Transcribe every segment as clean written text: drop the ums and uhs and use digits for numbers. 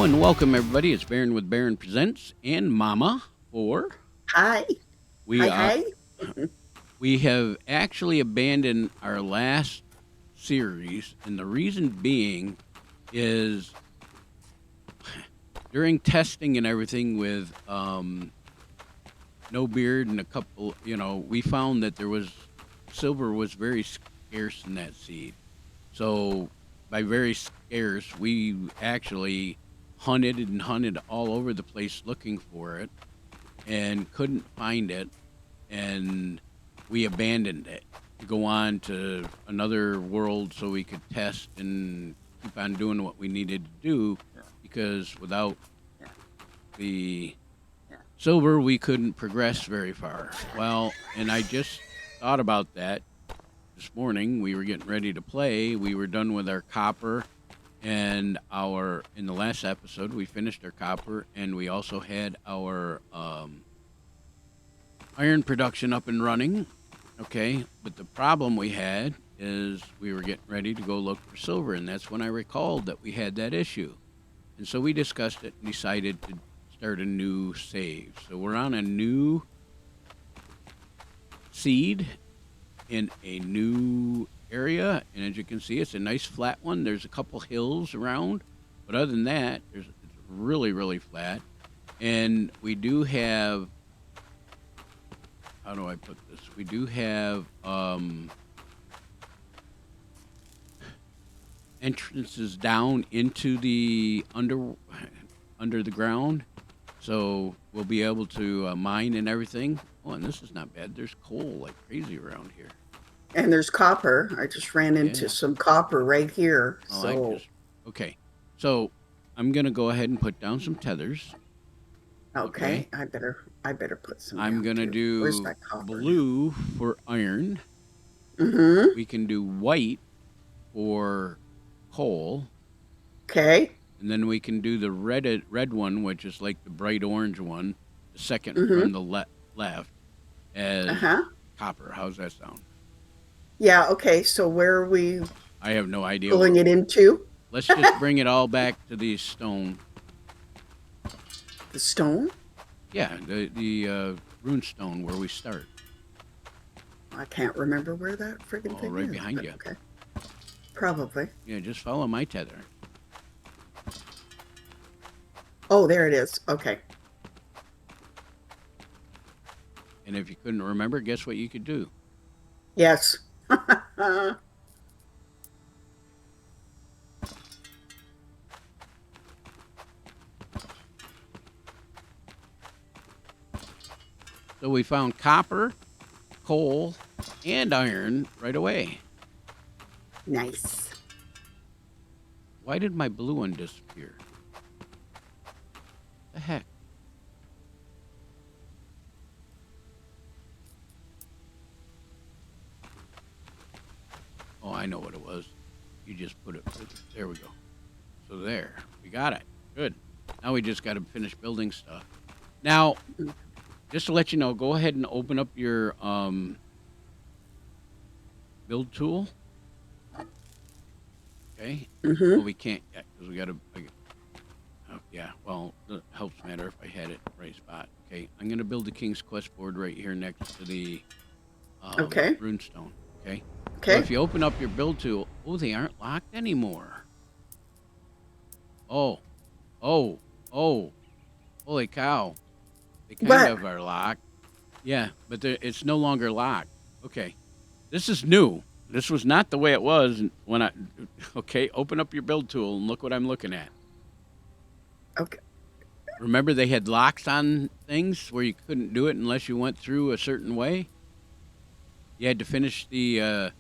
and welcome everybody. It's Baron with Baron Presents and Mamaforrrrr. Hi. We Hi. we have actually abandoned our last series, and the reason being is during testing and everything with No Beard and a couple, we found that silver was very scarce in that seed. So by very scarce, we actually hunted and hunted all over the place looking for it and couldn't find it, and we abandoned it to go on to another world so we could test and keep on doing what we needed to do, because without the silver we couldn't progress very far. Well, and I just thought about that this morning. We were getting ready to play. We were done with our copper, and in the last episode we finished our copper, and we also had our iron production up and running. Okay, but the problem we had is we were getting ready to go look for silver, and that's when I recalled that we had that issue. And so we discussed it and decided to start a new save. So we're on a new seed in a new area, and as you can see, it's a nice flat one. There's a couple hills around, but other than that, it's really, really flat. And we do have, how do I put this? We do have entrances down into the under the ground, so we'll be able to mine and everything. Oh, and this is not bad. There's coal like crazy around here. And there's copper. I just ran into some copper right here. Okay. So I'm gonna go ahead and put down some tethers. Okay. I better put some. I'm gonna do blue for iron. Mm-hmm. We can do white for coal. Okay. And then we can do the red one, which is like the bright orange one, the second from the left, as copper. How's that sound? Yeah, okay. So where are we? I have no idea. Pulling it into? Let's just bring it all back to the stone. The stone? Yeah, the rune stone where we start. I can't remember where that friggin' thing is. Right behind you. Okay. Probably. Yeah, just follow my tether. Oh, there it is. Okay. And if you couldn't remember, guess what you could do? Yes. So we found copper, coal, and iron right away. Nice. Why did my blue one disappear? The heck? Oh, I know what it was. You just put it, there we go. So there, we got it. Good. Now we just got to finish building stuff. Now, just to let you know, go ahead and open up your build tool. Okay. Well, we can't yet because we got to. Oh, yeah. Well, it helps matter if I had it in the right spot. Okay. I'm gonna build the King's Quest board right here next to the runestone. Okay. Okay. So if you open up your build tool, oh, they aren't locked anymore. Oh. Holy cow. They kind of are locked. Yeah, but it's no longer locked. Okay. This is new. This was not the way it was when okay, open up your build tool and look what I'm looking at. Okay. Remember they had locks on things where you couldn't do it unless you went through a certain way? You had to finish the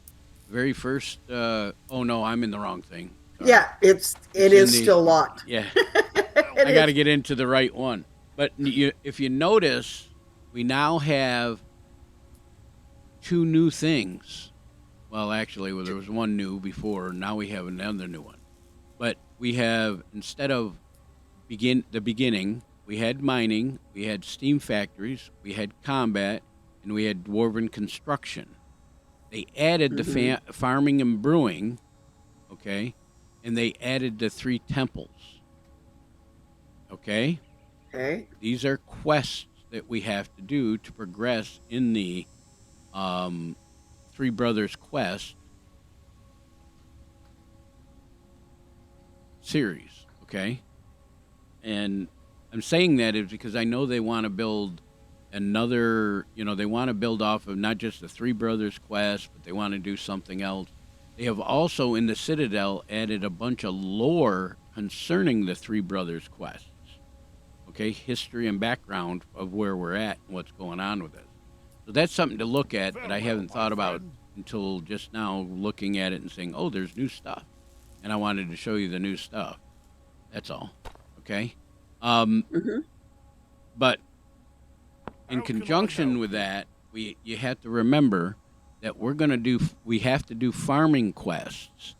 very first, oh no, I'm in the wrong thing. Sorry. Yeah, it is still locked. Yeah. I got to get into the right one. But if you notice, we now have 2 new things. Well, actually, there was one new before. Now we have another new one. But we have, instead of the beginning, we had mining, we had steam factories, we had combat, and we had dwarven construction. They added the farming and brewing, okay, and they added the 3 temples. Okay? Okay. These are quests that we have to do to progress in the Three Brothers Quest series. Okay? And I'm saying that is because I know they want to build another, they want to build off of not just the Three Brothers Quest, but they want to do something else. They have also in the Citadel added a bunch of lore concerning the Three Brothers quests. Okay, history and background of where we're at and what's going on with it. So that's something to look at that I haven't thought about until just now, looking at it and saying, oh, there's new stuff. And I wanted to show you the new stuff. That's all. Okay? But in conjunction with that, you have to remember that we have to do farming quests.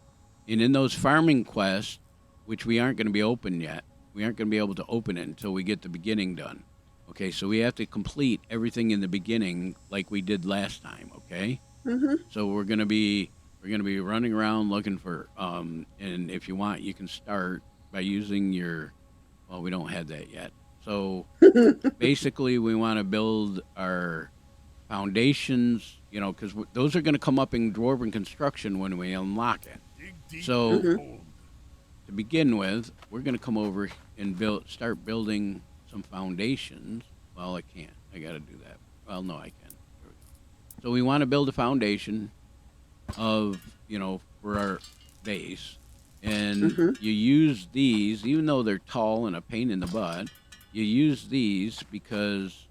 And in those farming quests, which we aren't going to be open yet, we aren't going to be able to open it until we get the beginning done. Okay, so we have to complete everything in the beginning like we did last time, okay? So we're going to be running around looking for and if you want, you can start by using well, we don't have that yet. So basically we want to build our foundations, because those are going to come up in Dwarven Construction when we unlock it. So to begin with, we're going to come over and start building some foundations. Well, I can't. I got to do that. Well, no, I can. So we want to build a foundation of, for our base. And you use these, even though they're tall and a pain in the butt, you use these because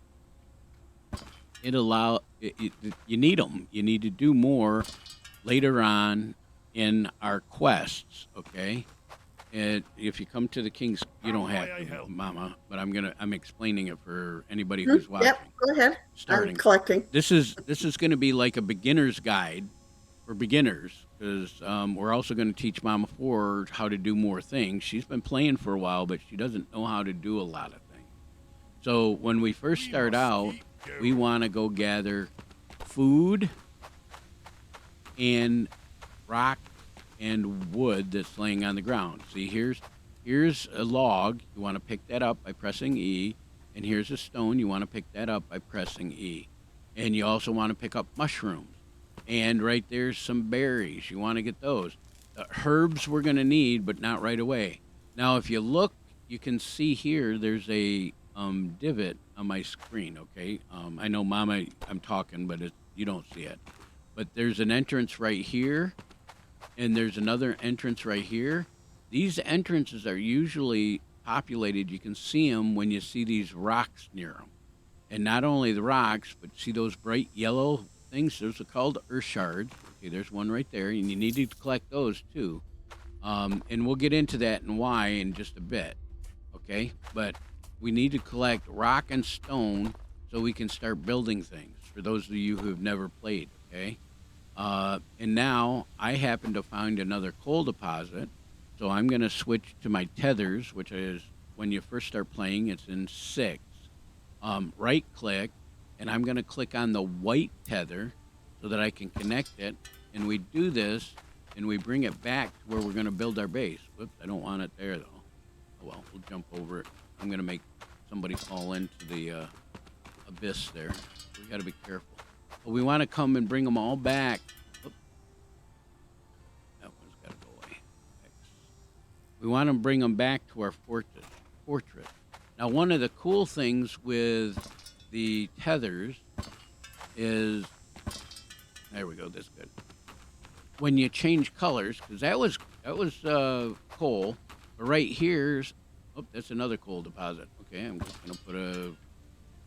you need them. You need to do more later on in our quests, okay? And if you come to the King's, you don't have to, Mama, but I'm explaining it for anybody who's watching. Yep, go ahead. Starting. I'm collecting. This is going to be like a beginner's guide for beginners, because we're also going to teach Mamaforrrrr how to do more things. She's been playing for a while, but she doesn't know how to do a lot of things. So when we first start out, we want to go gather food and rock and wood that's laying on the ground. See, here's a log. You want to pick that up by pressing E. And here's a stone. You want to pick that up by pressing E. And you also want to pick up mushrooms. And right there's some berries. You want to get those. The herbs we're going to need, but not right away. Now, if you look, you can see here there's a divot on my screen, okay? I know, Mama, I'm talking, but you don't see it. But there's an entrance right here, and there's another entrance right here. These entrances are usually populated. You can see them when you see these rocks near them. And not only the rocks, but see those bright yellow things? Those are called earth shards. Okay, there's one right there, and you need to collect those too. And we'll get into that and why in just a bit, okay? But we need to collect rock and stone so we can start building things, for those of you who have never played, okay? And now I happen to find another coal deposit, so I'm going to switch to my tethers, which is when you first start playing, it's in 6. Right click, and I'm going to click on the white tether so that I can connect it. And we do this, and we bring it back to where we're going to build our base. Whoops, I don't want it there, though. Oh, well, we'll jump over it. I'm going to make somebody fall into the abyss there. We got to be careful. But we want to come and bring them all back. Oops. That one's got to go away. X. We want to bring them back to our fortress. Now, one of the cool things with the tethers is, there we go, that's good. When you change colors, because that was coal, but right here's, oh, that's another coal deposit. Okay, I'm just going to put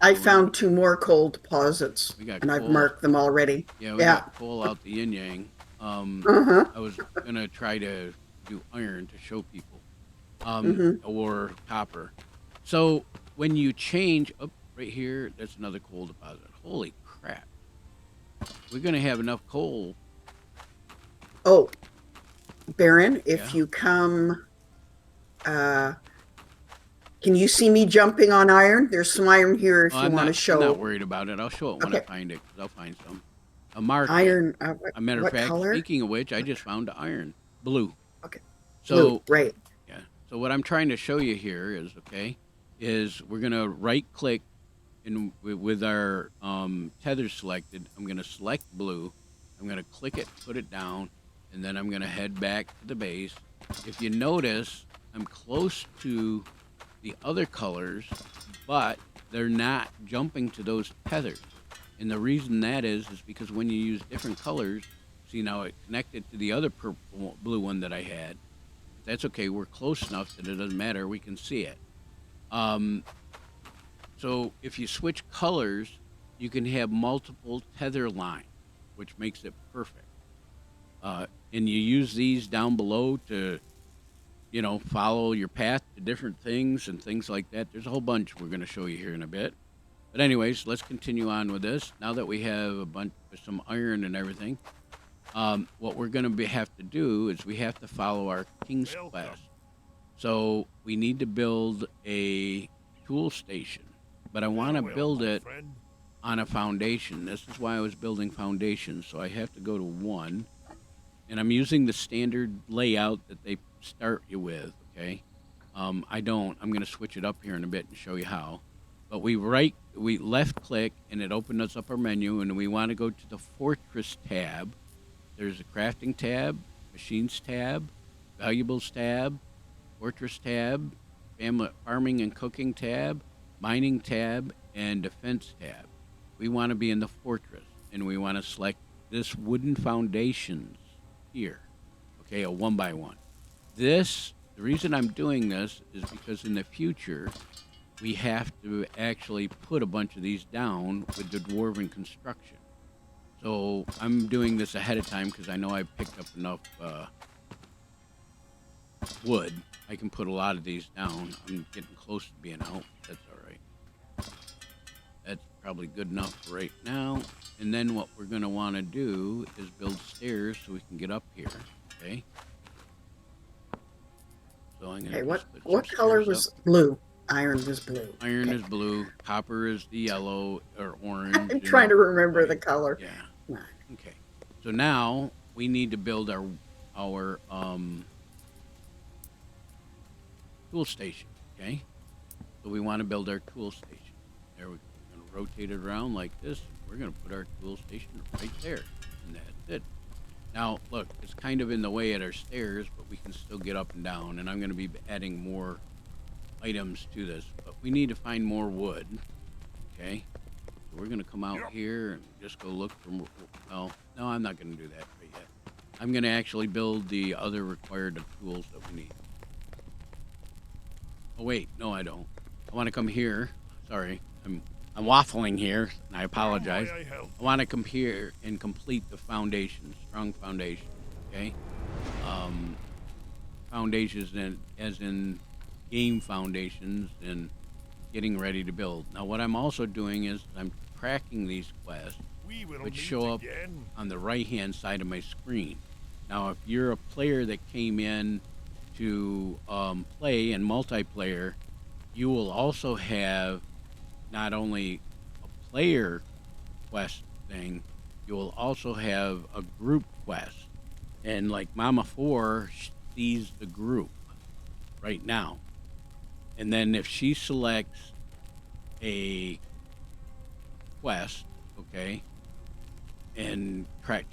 I found 2 more coal deposits, and I've marked them already. Yeah, we got coal out the yin yang. I was going to try to do iron to show people, or copper. So when you change, up right here, that's another coal deposit. Holy crap. We're going to have enough coal. Oh, Baron, if you come, can you see me jumping on iron? There's some iron here if you want to show. I'm not worried about it. I'll show it when I find it, because I'll find some. A mark. Iron. A matter of fact, color? speaking of which, I just found iron. Blue. Okay. So, blue, right. Yeah. So what I'm trying to show you here is, is we're going to right click and with our tether selected, I'm going to select blue. I'm going to click it, put it down, and then I'm going to head back to the base. If you notice, I'm close to the other colors, but they're not jumping to those tethers. And the reason that is because when you use different colors, see now it connected to the other blue one that I had. That's okay. We're close enough that it doesn't matter. We can see it. So if you switch colors, you can have multiple tether lines, which makes it perfect. And you use these down below to, follow your path to different things and things like that. There's a whole bunch we're going to show you here in a bit. But anyways, let's continue on with this. Now that we have some iron and everything, what we're going to have to do is we have to follow our King's Quest. So we need to build a tool station, but I want to build it on a foundation. This is why I was building foundations. So I have to go to 1, and I'm using the standard layout that they start you with, okay? I'm going to switch it up here in a bit and show you how. But we left click and it opened us up our menu, and we want to go to the Fortress tab. There's a crafting tab, machines tab, valuables tab, Fortress tab, farming and cooking tab, mining tab, and defense tab. We want to be in the fortress, and we want to select this wooden foundations here. Okay, a 1x1. The reason I'm doing this is because in the future, we have to actually put a bunch of these down with the dwarven construction. So I'm doing this ahead of time because I know I picked up enough wood. I can put a lot of these down. I'm getting close to being out. That's all right. That's probably good enough for right now. And then what we're going to want to do is build stairs so we can get up here. Okay. So I'm going to what color was blue? Iron was blue. Iron is blue. Copper is the yellow or orange. I'm trying to remember the color. Yeah. Okay. So now we need to build our tool station. Okay. So we want to build our tool station. There we're going to rotate it around like this. We're going to put our tool station right there, and that's it. Now look, it's kind of in the way at our stairs, but we can still get up and down. And I'm going to be adding more items to this, but we need to find more wood. Okay, so we're going to come out here and just go look for more. No, I'm not going to do that right yet. I'm going to actually build the other required tools that we need. Oh wait, no I don't. I want to come here. Sorry, I'm waffling here, and I apologize. I want to come here and complete the foundation, strong foundation. Okay, foundations as in game foundations and getting ready to build. Now what I'm also doing is I'm tracking these quests which show up on the right hand side of my screen. Now if you're a player that came in to play in multiplayer, you will also have not only a player quest thing, you will also have a group quest. And like Mamaforrrrr sees the group right now. And then if she selects a quest, okay, and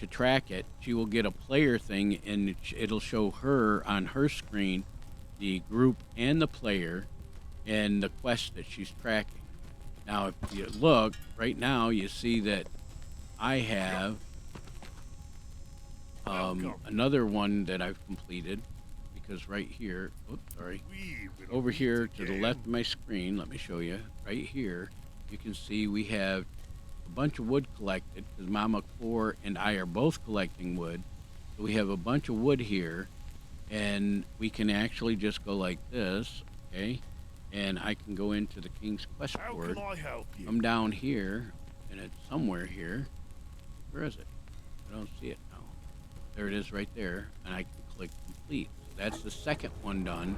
track it, she will get a player thing, and it'll show her on her screen the group and the player and the quest that she's tracking. Now, if you look right now, you see that I have another one that I've completed. Because right here, over here to the left of my screen, let me show you, right here, you can see we have a bunch of wood collected, because Mamaforrrrr and I are both collecting wood. So we have a bunch of wood here, and we can actually just go like this, okay? And I can go into the King's Quest board, come down here, and it's somewhere here. Where is it? I don't see it now. There it is right there, and I can click complete. That's the second one done.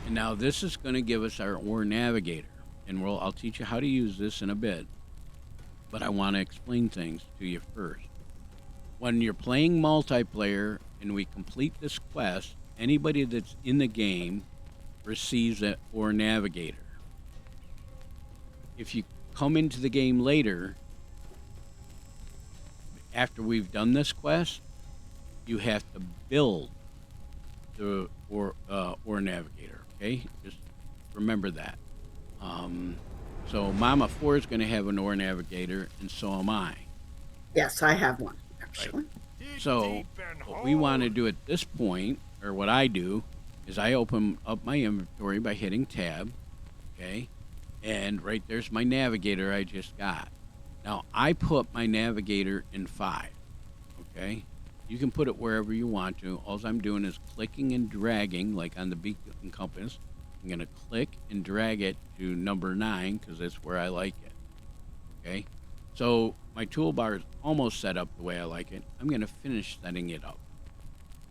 And now this is going to give us our ore navigator. And I'll teach you how to use this in a bit. But I want to explain things to you first. When you're playing multiplayer and we complete this quest, anybody that's in the game receives it or Navigator. If you come into the game later, after we've done this quest, you have to build the or Navigator. Okay, just remember that. So Mamaforrrrr is going to have an or Navigator, and so am I. Yes, I have one, actually. So what we want to do at this point, or what I do, is I open up my inventory by hitting tab, okay? And right there's my Navigator I just got. Now I put my Navigator in 5, okay? You can put it wherever you want to. All I'm doing is clicking and dragging, like on the beacon compass. I'm going to click and drag it to number 9 because that's where I like it, okay? So my toolbar is almost set up the way I like it. I'm going to finish setting it up.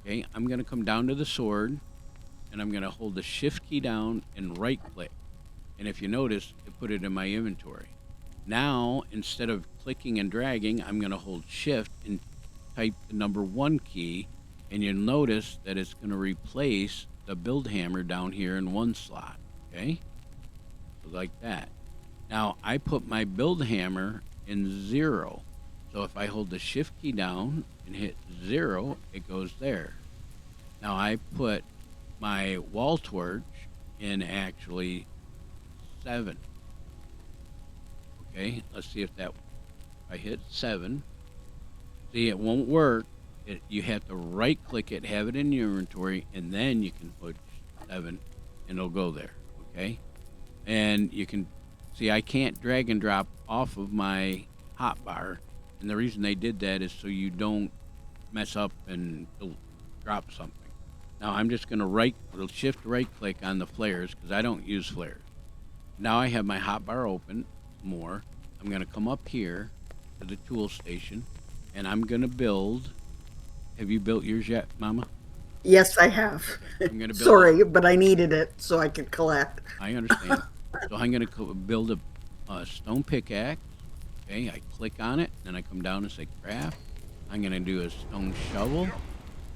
Okay, I'm going to come down to the sword, and I'm going to hold the shift key down and right click. And if you notice, it put it in my inventory. Now, instead of clicking and dragging, I'm going to hold shift and type the number 1 key, and you'll notice that it's going to replace the build hammer down here in 1 slot. Okay, so like that. Now, I put my build hammer in 0. So if I hold the shift key down and hit 0, it goes there. Now I put my wall torch in actually 7. Okay, let's see if I hit 7. See, it won't work. You have to right click it, have it in your inventory, and then you can put 7 and it'll go there. Okay, and you can see I can't drag and drop off of my hotbar, and the reason they did that is so you don't mess up and drop something. Now I'm just going to shift right click on the flares because I don't use flares. Now I have my hotbar open more. I'm going to come up here to the tool station, and I'm going to build. Have you built yours yet, Mama? Yes, I have. I'm going to build. Sorry, but I needed it so I could collect. I understand. So I'm going to build a stone pickaxe. Okay, I click on it, then I come down and say craft. I'm going to do a stone shovel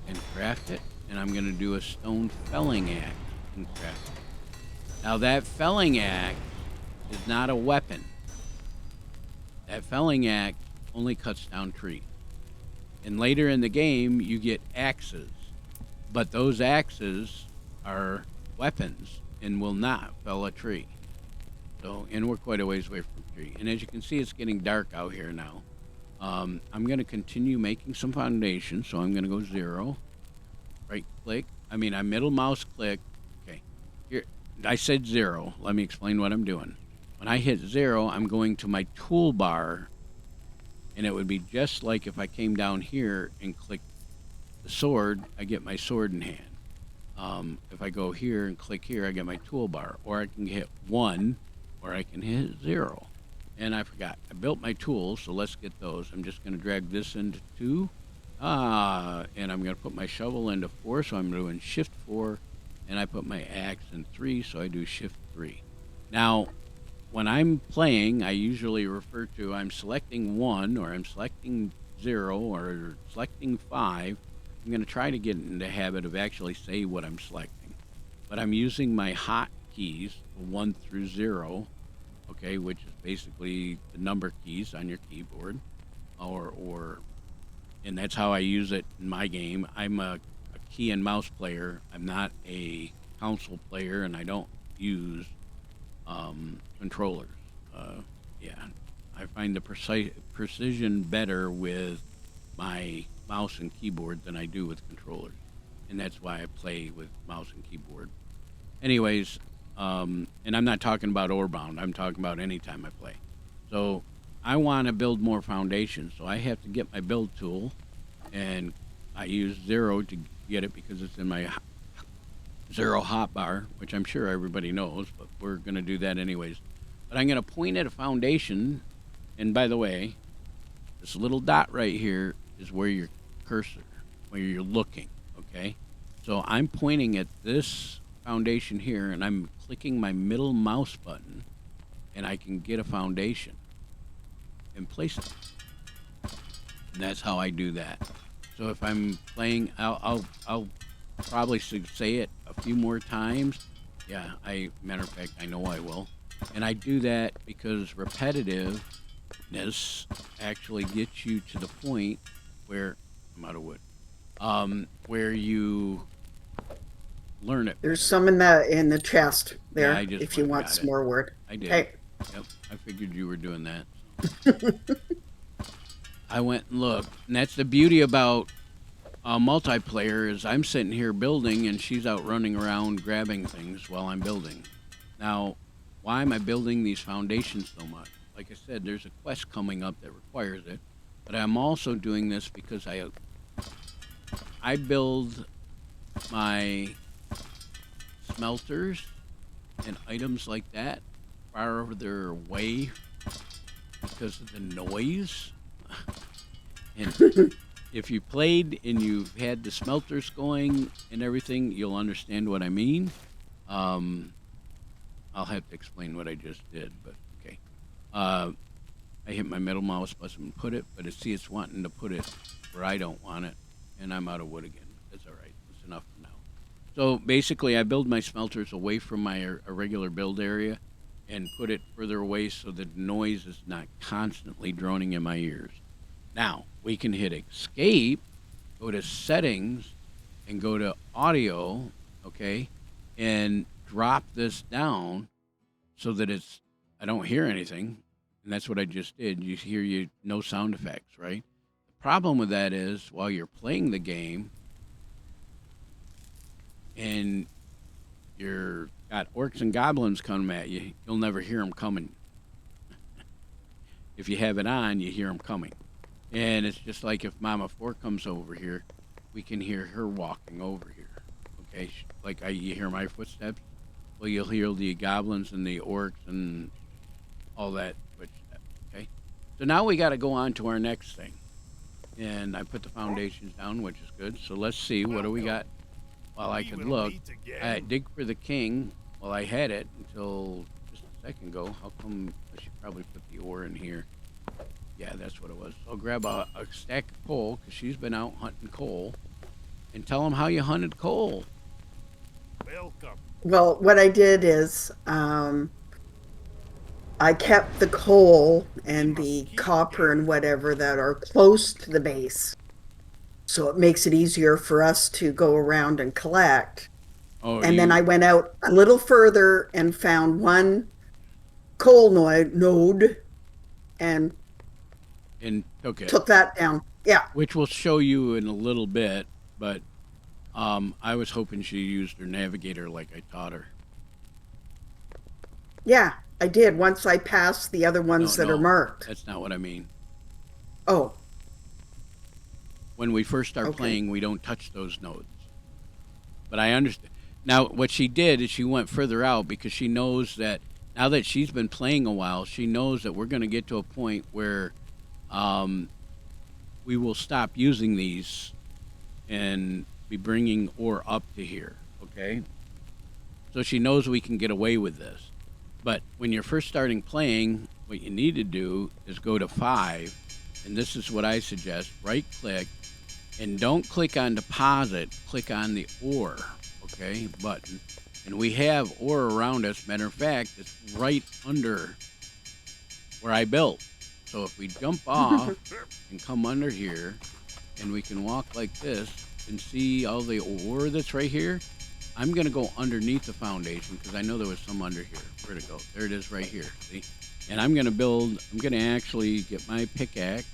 and craft it, and I'm going to do a stone felling axe and craft it. Now that felling axe is not a weapon. That felling axe only cuts down trees. And later in the game, you get axes, but those axes are weapons and will not fell a tree. So, and we're quite a ways away from the tree. And as you can see, it's getting dark out here now. I'm going to continue making some foundation, so I'm going to go 0. Right click. I middle mouse click. Okay. Here, I said 0. Let me explain what I'm doing. When I hit 0, I'm going to my toolbar, and it would be just like if I came down here and clicked the sword, I get my sword in hand. If I go here and click here, I get my toolbar, or I can hit 1, or I can hit 0. And I forgot, I built my tools, so let's get those. I'm just going to drag this into 2, and I'm going to put my shovel into 4, so I'm doing shift 4, and I put my axe in 3, so I do shift 3. Now, when I'm playing, I usually refer to I'm selecting 1, or I'm selecting 0, or selecting 5. I'm going to try to get in the habit of actually say what I'm selecting. But I'm using my hot keys, 1 through 0, okay, which is basically the number keys on your keyboard, and that's how I use it in my game. I'm a key and mouse player. I'm not a console player, and I don't use controllers. Yeah, I find the precision better with my mouse and keyboard than I do with controllers, and that's why I play with mouse and keyboard. Anyways, and I'm not talking about Orebound. I'm talking about any time I play. So I want to build more foundations, so I have to get my build tool, and I use 0 to get it because it's in my 0 hotbar, which I'm sure everybody knows, but we're going to do that anyways. But I'm going to point at a foundation, and by the way, this little dot right here is where your cursor, where you're looking, okay? So I'm pointing at this foundation here, and I'm clicking my middle mouse button, and I can get a foundation and place it. And that's how I do that. So if I'm playing, I'll probably say it a few more times, Yeah, matter of fact, I know I will. And I do that because repetitiveness actually gets you to the point where, I'm out of wood, where you learn it There's better. some in the chest Yeah, there I just if went you and want got some it. more wood. I did. Hey, Yep, I figured you were doing that. I went and looked, and that's the beauty about multiplayer is I'm sitting here building and she's out running around grabbing things while I'm building. Now, why am I building these foundations so much? Like I said, there's a quest coming up that requires it, but I'm also doing this because I build my smelters and items like that farther away because of the noise. And if you played and you've had the smelters going and everything, you'll understand what I mean. I'll have to explain what I just did, but okay. I hit my middle mouse button and put it, but it's wanting to put it where I don't want it, and I'm out of wood again. That's all right. That's enough for now. So basically, I build my smelters away from my regular build area and put it further away so that noise is not constantly droning in my ears. Now, we can hit escape, go to settings, and go to audio, okay, and drop this down so that I don't hear anything. And that's what I just did. No sound effects, right? The problem with that is while you're playing the game and you're got orcs and goblins coming at you, you'll never hear them coming. If you have it on, you hear them coming. And it's just like if Mamaforrrrr comes over here, we can hear her walking over here. Okay, you hear my footsteps. Well, you'll hear the goblins and the orcs and all that footsteps. Okay, so now we got to go on to our next thing. And I put the foundations down, which is good. So let's see, what do we got? While I could look, I dig for the king. Well, I had it until just a second ago. How come I should probably put the ore in here? Yeah, that's what it was. So I'll grab a stack of coal, because she's been out hunting coal. And tell them how you hunted coal. Welcome. well, what I did is I kept the coal and the copper and whatever that are close to the base. So it makes it easier for us to go around and collect. Oh, And then I went out a little further and found one coal node and took it. took that down. Yeah. Which we'll show you in a little bit, but I was hoping she used her navigator like I taught her. Yeah, I did once I passed the other ones that are marked. That's not what I mean. Oh. When we first start playing, we don't touch those nodes. But I understand. Now, what she did is she went further out because she knows that now that she's been playing a while, she knows that we're going to get to a point where we will stop using these and be bringing ore up to here, okay? So she knows we can get away with this. But when you're first starting playing, what you need to do is go to 5, and this is what I suggest. Right-click, and don't click on deposit, click on the ore, okay, button. And we have ore around us. Matter of fact, it's right under where I built. So if we jump off and come under here, and we can walk like this and see all the ore that's right here, I'm going to go underneath the foundation because I know there was some under here. Where'd it go? There it is right here, see? And I'm going to actually get my pickaxe,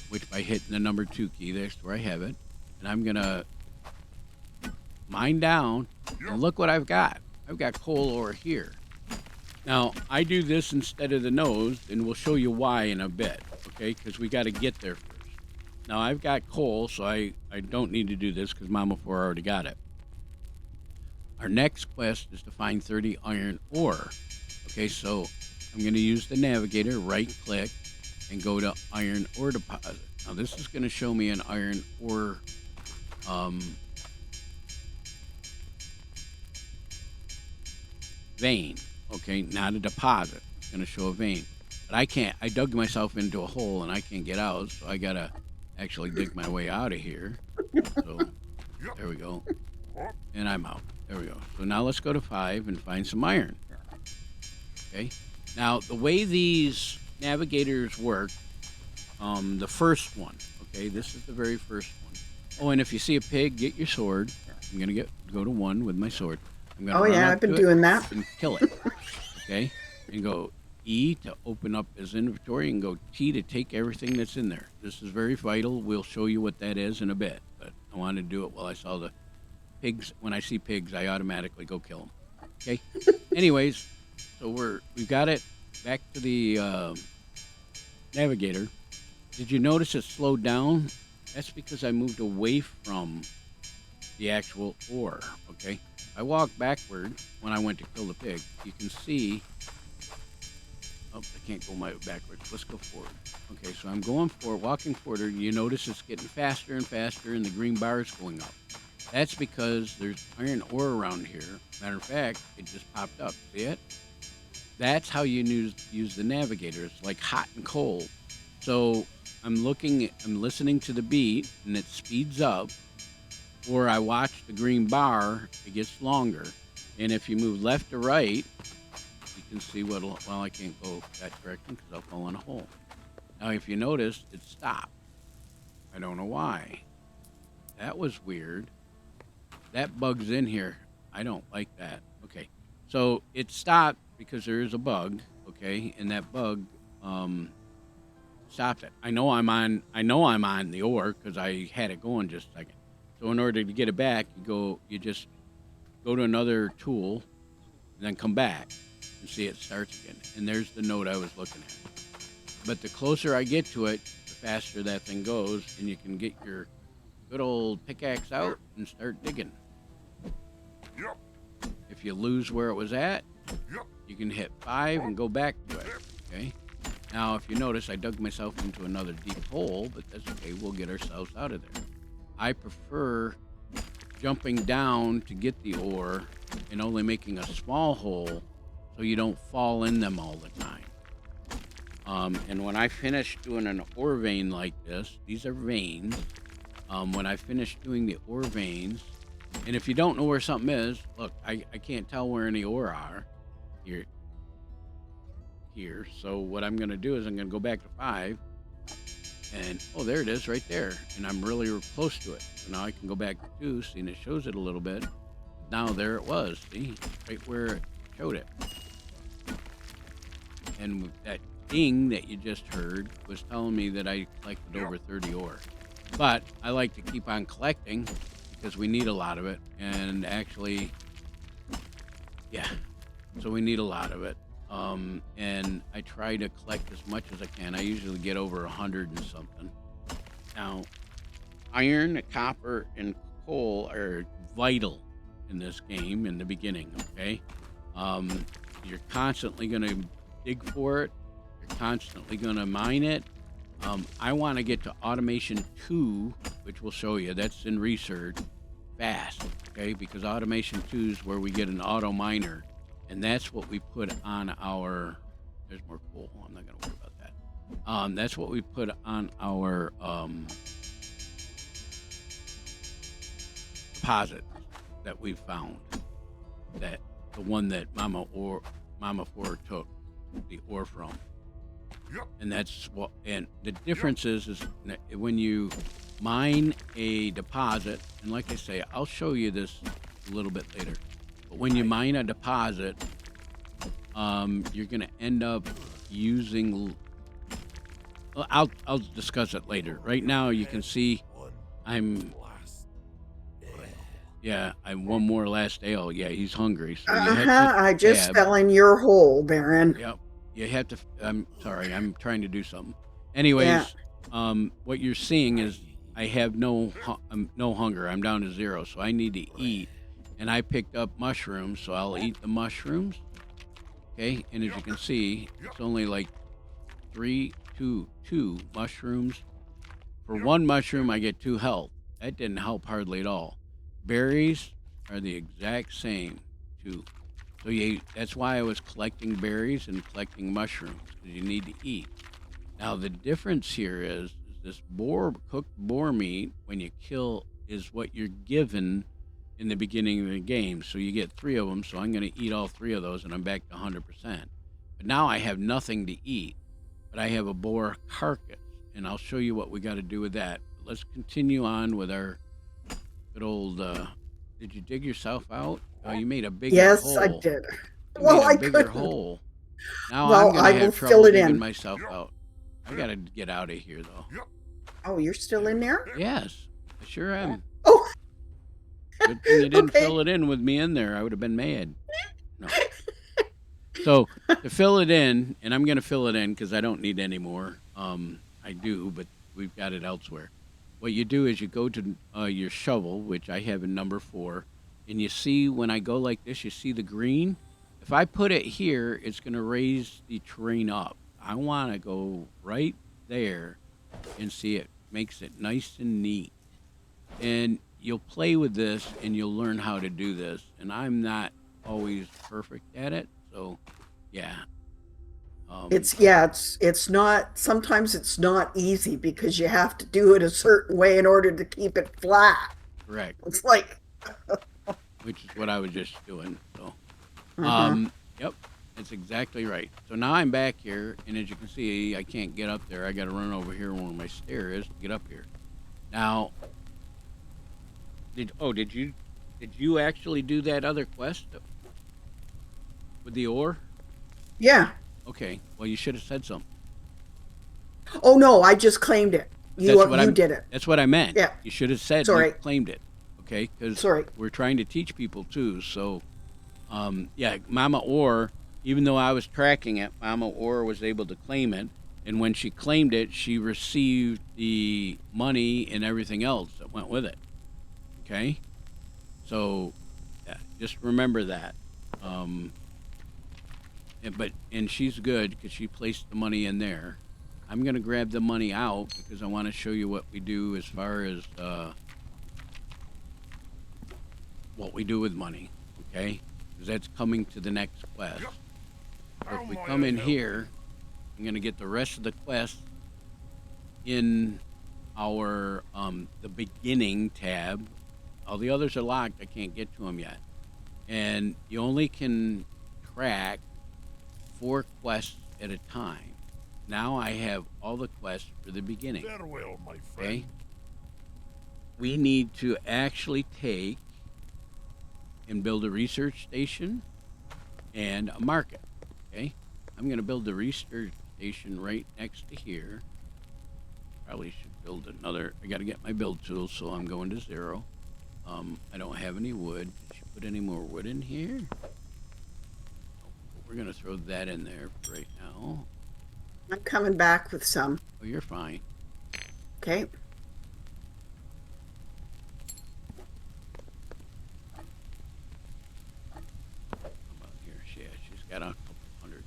which by hitting the number 2 key, that's where I have it. And I'm going to mine down, and look what I've got. I've got coal ore here. Now, I do this instead of the nose, and we'll show you why in a bit, okay? Because we got to get there first. Now, I've got coal, so I don't need to do this because Mamaforrrrr already got it. Our next quest is to find 30 iron ore. Okay, so I'm going to use the navigator, right-click, and go to iron ore deposit. Now, this is going to show me an iron ore vein. Okay, not a deposit. It's going to show a vein. But I can't. I dug myself into a hole, and I can't get out, so I got to actually dig my way out of here. So, there we go. And I'm out. There we go. So now let's go to 5 and find some iron. Okay. Now, the way these navigators work, the first one, okay, this is the very first one. Oh, and if you see a pig, get your sword. I'm going to go to 1 with my sword. I'm going to Oh, run yeah, up I've been to doing it that. and kill it. Okay. And go E to open up his inventory and go T to take everything that's in there. This is very vital. We'll show you what that is in a bit, but I wanted to do it while I saw the pigs. When I see pigs, I automatically go kill them. Okay. Anyways, so we've got it back to the navigator. Did you notice it slowed down? That's because I moved away from the actual ore. Okay. I walked backward when I went to kill the pig. You can see. Oh, I can't go backwards. Let's go forward. Okay, so I'm going forward, walking forward. You notice it's getting faster and faster, and the green bar is going up. That's because there's iron ore around here. Matter of fact, it just popped up. See it? That's how you use the navigator. It's like hot and cold. So I'm listening to the beat, and it speeds up. Or I watch the green bar, it gets longer. And if you move left to right, you can see well, I can't go that direction because I'll fall in a hole. Now, if you notice, it stopped. I don't know why. That was weird. That bug's in here. I don't like that. Okay. So it stopped because there is a bug, okay? And that bug stopped it. I know I'm on the ore because I had it going just a second. So in order to get it back, you just go to another tool and then come back and see it starts again. And there's the node I was looking at. But the closer I get to it, the faster that thing goes, and you can get your good old pickaxe out and start digging. Yep. If you lose where it was at, Yep. you can hit 5 and go back to it. Okay. Now, if you notice, I dug myself into another deep hole, but that's okay. We'll get ourselves out of there. I prefer jumping down to get the ore and only making a small hole so you don't fall in them all the time. And when I finish doing an ore vein like this, these are veins. When I finish doing the ore veins, and if you don't know where something is, look, I can't tell where any ore are here. So what I'm going to do is I'm going to go back to 5. And, oh, there it is right there. And I'm really close to it. So now I can go back to 2, see, and it shows it a little bit. Now there it was, see? Right where it showed it. And that ding that you just heard was telling me that I collected over 30 ore. But I like to keep on collecting because we need a lot of it. And actually, yeah, so we need a lot of it. And I try to collect as much as I can. I usually get over 100 and something. Now, iron, copper, and coal are vital in this game in the beginning, okay? You're constantly going to dig for it. You're constantly going to mine it. I want to get to automation 2, which we'll show you. That's in research fast, okay? Because automation 2 is where we get an auto miner. And that's what we put on our, there's more coal. I'm not going to worry about that. That's what we put on our deposit that we found. That the one that Mamaforrrrr took the ore from. Yep. And that's what, and the difference is when you mine a deposit, and like I say, I'll show you this a little bit later. But when you mine a deposit, you're going to end up using. I'll discuss it later. Right now, you can see I'm one more last ale. Yeah, he's hungry. So you have to I just fell in your hole, Baron. Yep. You have to. I'm sorry. I'm trying to do something. Anyways, what you're seeing is I have no hunger. I'm down to 0, so I need to eat. And I picked up mushrooms, so I'll eat the mushrooms. Okay, and as you can see, it's only like 2 mushrooms. For 1 mushroom, I get 2 health. That didn't help hardly at all. Berries are the exact same, 2. So that's why I was collecting berries and collecting mushrooms, because you need to eat. Now, the difference here is this cooked boar meat, when you kill, is what you're given in the beginning of the game. So you get 3 of them. So I'm going to eat all 3 of those, and I'm back to 100%. But now I have nothing to eat, but I have a boar carcass, and I'll show you what we got to do with that. But let's continue on with our good old. Did you dig yourself out? Oh, you made a bigger hole. Yes, I did. You Well, made a I bigger couldn't. hole. Now Well, I'm going I to will have fill trouble it digging in. myself out. I got to get out of here, though. Oh, you're still in there? Yes, I sure am. Oh, Good thing you didn't okay. fill it in with me in there. I would have been mad. No. So to fill it in, and I'm going to fill it in because I don't need any more. I do, but we've got it elsewhere. What you do is you go to your shovel, which I have in number 4, and you see when I go like this, you see the green. If I put it here, it's going to raise the terrain up. I want to go right there and see it makes it nice and neat. And you'll play with this and you'll learn how to do this. And I'm not always perfect at it, so yeah. It's not, sometimes it's not easy because you have to do it a certain way in order to keep it flat. Correct, It's like, which is what I was just doing. So, uh-huh. yep, that's exactly right. So now I'm back here, and as you can see, I can't get up there. I got to run over here where my stair is to get up here. Now, did you actually do that other quest with the ore? Yeah. Okay, well, you should have said something. Oh no, I just claimed it. You did it. That's what I meant. Yeah. You should have said Sorry. you claimed it. Okay, because Sorry. we're trying to teach people too. So, yeah, Mamaforrrrr, even though I was tracking it, Mamaforrrrr was able to claim it. And when she claimed it, she received the money and everything else that went with it. Okay? So, yeah, just remember that. And she's good because she placed the money in there. I'm going to grab the money out because I want to show you what we do as far as what we do with money, okay? Because that's coming to the next quest. So if we come in here, I'm going to get the rest of the quest in our the beginning tab. All the others are locked. I can't get to them yet. And you only can track 4 quests at a time. Now I have all the quests for the beginning. Farewell, my friend. Okay? We need to actually take and build a research station and a market. Okay? I'm going to build the research station right next to here. Probably should build another. I got to get my build tools, so I'm going to 0. I don't have any wood. Did you put any more wood in here? We're going to throw that in there for right now. I'm coming back with some. Oh, you're fine. Okay. How about here? She's got a couple hundred.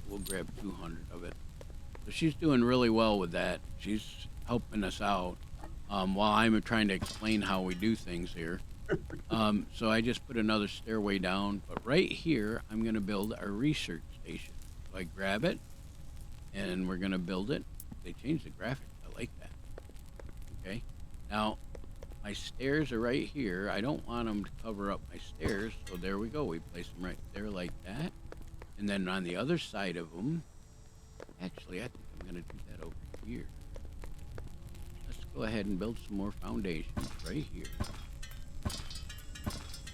We'll grab 200 of it. So she's doing really well with that. She's helping us out while I'm trying to explain how we do things here. So I just put another stairway down, but right here I'm going to build our research station. So I grab it, and we're going to build it. They changed the graphics. I like that. Okay. Now, my stairs are right here. I don't want them to cover up my stairs, so there we go. We place them right there like that. And then on the other side of them, actually, I think I'm going to do that over here. Let's go ahead and build some more foundations right here.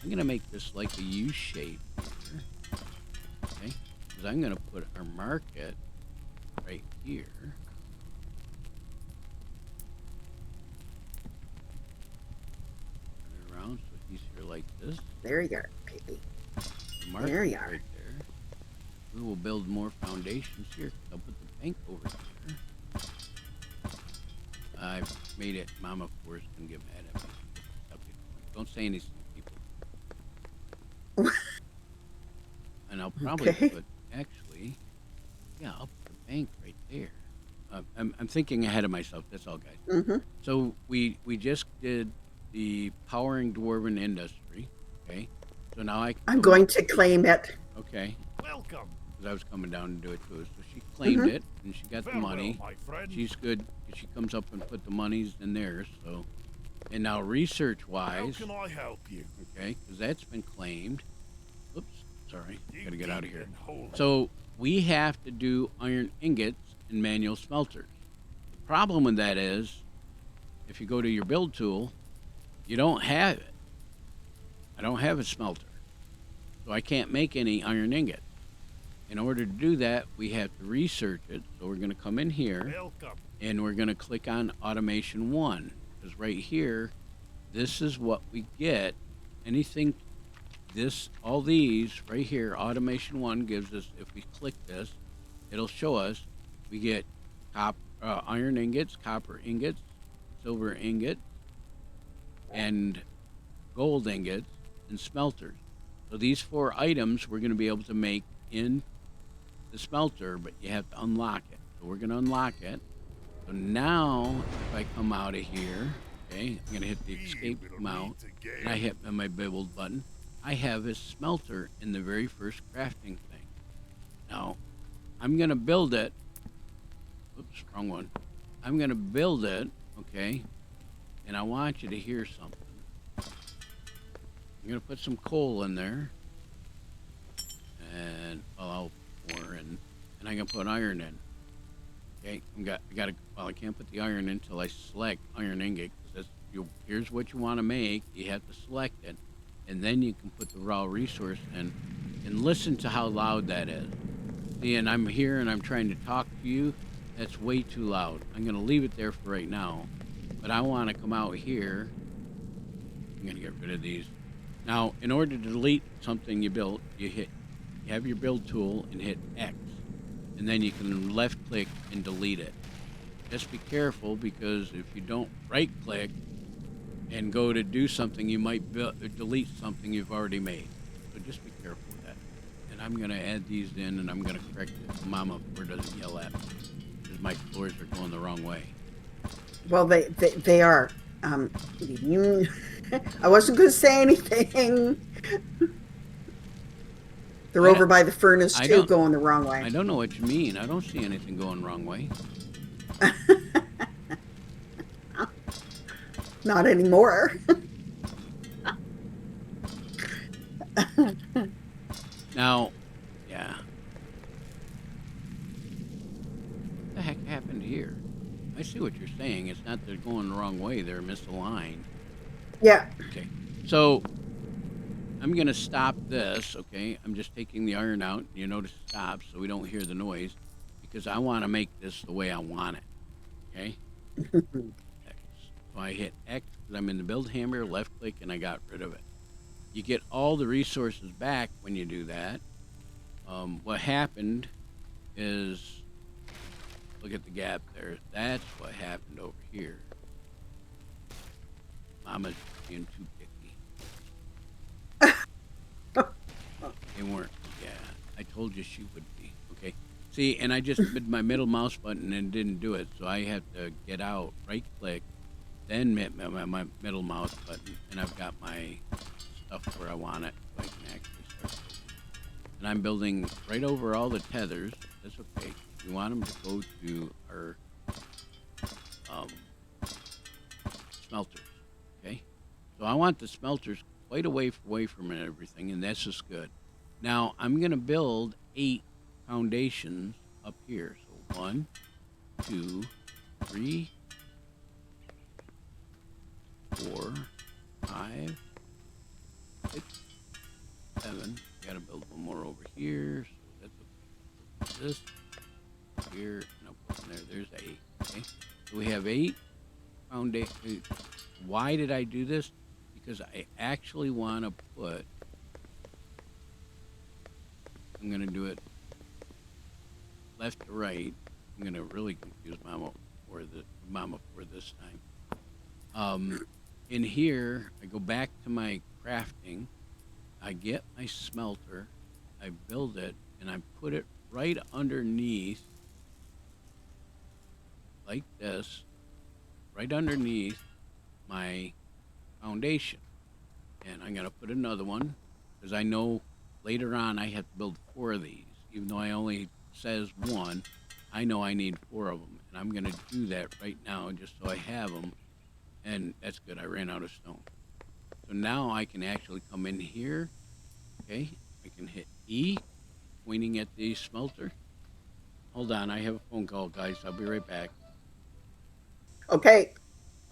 I'm going to make this like a U shape here. Okay? Because I'm going to put our market right here. Turn it around so he's here like this. There you are, baby. The market There you are. right there. We will build more foundations here. I'll put the bank over here. I've made it. Mamaforrrrr's going to get mad at me. Don't say anything, people. And I'll probably put, actually, yeah, I'll put the bank right there. I'm thinking ahead of myself. That's all, guys. Mm-hmm. So we just did the powering dwarven industry. Okay. So now I'm going to claim it. Okay. Welcome. Because I was coming down to do it too. So she claimed it, and she got the Farewell, money. my friend. She's good. She comes up and put the monies in there. So And now How research-wise, can I help you? okay, because that's been claimed. Oops, sorry, gotta get out of here. And hold on. So we have to do iron ingots and manual smelters. The problem with that is, if you go to your build tool, you don't have it. I don't have a smelter, so I can't make any iron ingots. In order to do that, we have to research it. So we're going to come in here Welcome. and we're going to click on Automation 1. Because right here, this is what we get. Anything, all these right here, Automation 1 gives us, if we click this, it'll show us we get iron ingots, copper ingots, silver ingots, and gold ingots, and smelters. So these 4 items we're going to be able to make in the smelter, but you have to unlock it. So we're going to unlock it. So now, if I come out of here, okay, I'm going to hit the escape mount, and I hit my build button. I have a smelter in the very first crafting thing. Now, I'm going to build it. Oops, wrong one. I'm going to build it, okay, and I want you to hear something. I'm going to put some coal in there, and I'll pour in, and I'm going to put iron in. Okay, I can't put the iron in until I select iron ingot. Here's what you want to make. You have to select it, and then you can put the raw resource in, and listen to how loud that is. See, and I'm here and I'm trying to talk to you. That's way too loud. I'm going to leave it there for right now, but I want to come out here. I'm going to get rid of these. Now, in order to delete something you built, you have your build tool and hit X, and then you can left click and delete it. Just be careful, because if you don't right click and go to do something, you might delete something you've already made. So just be careful with that. And I'm going to add these in, and I'm going to correct it so Mamaforrrrr doesn't yell at me, because my floors are going the wrong way. Well, they are. I wasn't going to say anything. They're over by the furnace too, going the wrong way. I don't know what you mean. I don't see anything going the wrong way. Not anymore. Now, yeah. What the heck happened here? I see what you're saying. It's not they're going the wrong way. They're misaligned. Yeah. Okay. So, I'm going to stop this, okay? I'm just taking the iron out. You notice it stops so we don't hear the noise, because I want to make this the way I want it, okay? X. So I hit X because I'm in the build hammer, left click, and I got rid of it. You get all the resources back when you do that. What happened is, look at the gap there. That's what happened over here. Mama's being too picky. They weren't. Yeah, I told you she would be. Okay. See, and I just hit my middle mouse button and didn't do it, so I have to get out, right click, then my middle mouse button, and I've got my stuff where I want it, so I can actually start building. And I'm building right over all the tethers. That's okay. We want them to go to our smelters. Okay. So I want the smelters quite away from everything, and this is good. Now I'm going to build 8 foundations up here. So 1, 2, 3, 4, 5, 6, 7. Got to build one more over here. So that's this here, and I'll put in there. There's 8. Okay. So we have 8 foundations. Why did I do this? Because I actually want to put. I'm going to do it left to right. I'm going to really confuse Mamaforrrrr this time. In here, I go back to my crafting. I get my smelter. I build it, and I put it right underneath, like this, right underneath my foundation. And I'm going to put another one, because I know later on I have to build 4 of these. Even though I only says 1, I know I need 4 of them. And I'm going to do that right now just so I have them. And that's good. I ran out of stone. So now I can actually come in here. Okay. I can hit E, pointing at the smelter. Hold on. I have a phone call, guys. I'll be right back. Okay.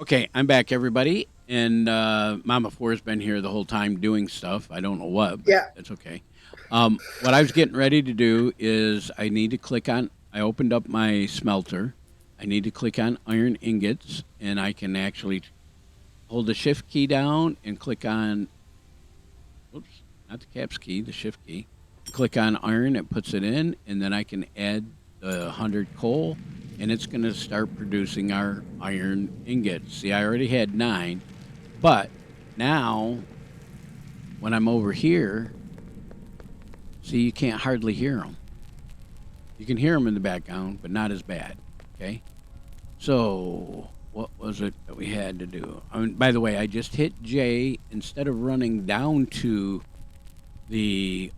Okay. I'm back, everybody. And Mamaforrrrr's been here the whole time doing stuff. I don't know what, but Yeah. that's okay. What I was getting ready to do is I need to click on, I opened up my smelter. I need to click on iron ingots, and I can actually hold the shift key down and click on, oops, not the caps key, the shift key. Click on iron, it puts it in, and then I can add the 100 coal, and it's going to start producing our iron ingots. See, I already had 9, but now when I'm over here, see, you can't hardly hear them. You can hear them in the background, but not as bad, okay? So what was it that we had to do? By the way, I just hit J. Instead of running down to the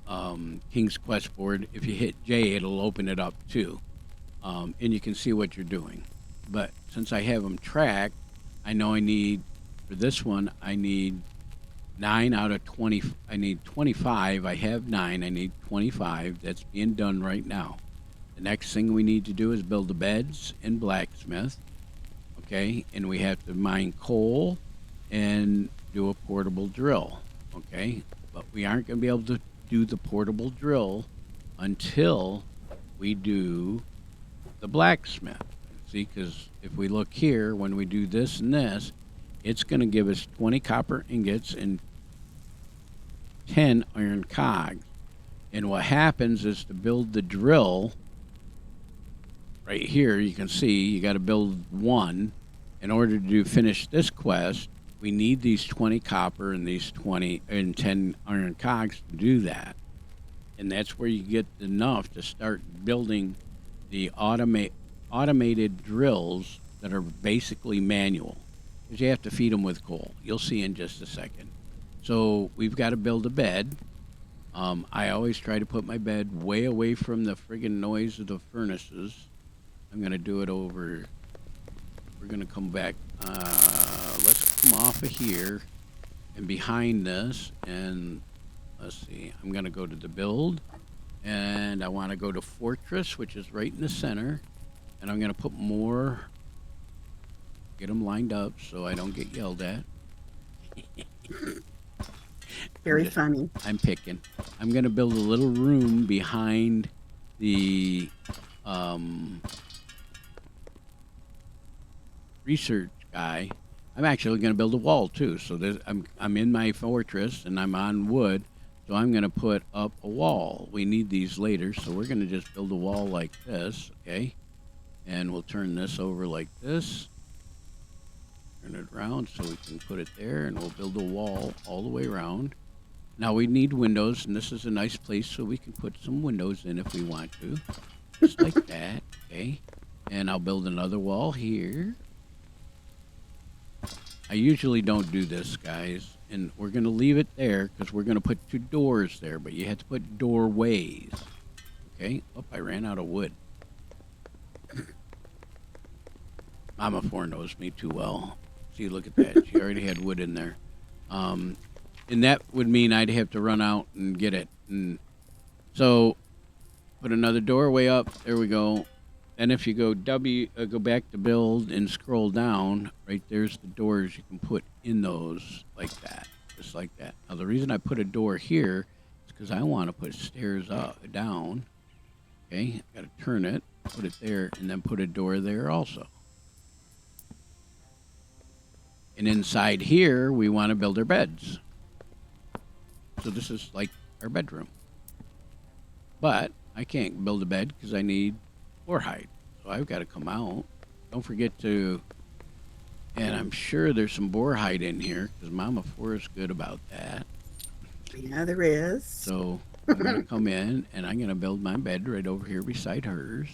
King's Quest board, if you hit J, it'll open it up too. And you can see what you're doing. But since I have them tracked, I know I need, for this one, I need 9 out of 20. I need 25. I have 9. I need 25. That's being done right now. The next thing we need to do is build the beds in Blacksmith. Okay, and we have to mine coal and do a portable drill. Okay, but we aren't going to be able to do the portable drill until we do the blacksmith. See, because if we look here, when we do this and this, it's going to give us 20 copper ingots and 10 iron cogs. And what happens is to build the drill, right here, you can see you got to build 1. In order to finish this quest, we need these 20 copper and these 20 and 10 iron cogs to do that. And that's where you get enough to start building the automated drills that are basically manual, because you have to feed them with coal. You'll see in just a second. So we've got to build a bed. I always try to put my bed way away from the friggin' noise of the furnaces. I'm going to do it over. We're going to come back. Let's come off of here and behind this. And let's see. I'm going to go to the build. And I want to go to Fortress, which is right in the center. And I'm going to put more. Get them lined up so I don't get yelled at. Very funny. I'm picking. I'm going to build a little room behind the research guy. I'm actually going to build a wall too. So I'm in my fortress and I'm on wood. So I'm going to put up a wall. We need these later. So we're going to just build a wall like this. Okay. And we'll turn this over like this. Turn it around so we can put it there. And we'll build a wall all the way around. Now we need windows, and this is a nice place so we can put some windows in if we want to. Just like that, okay? And I'll build another wall here. I usually don't do this, guys, and we're going to leave it there because we're going to put 2 doors there, but you have to put doorways, okay? Oh, I ran out of wood. Mamaforrrrr knows me too well. See, look at that. She already had wood in there. And that would mean I'd have to run out and get it. And so put another doorway up. There we go. And if you go go back to build and scroll down, right there's the doors you can put in those like that, just like that. Now the reason I put a door here is because I want to put stairs up, down. Okay, got to turn it, put it there, and then put a door there also. And inside here, we want to build our beds. So this is like our bedroom. But I can't build a bed because I need floor height. So I've got to come out. Don't forget to, and I'm sure there's some boar hide in here because Mamaforrrrr is good about that. Yeah, there is. So I'm going to come in and I'm going to build my bed right over here beside hers.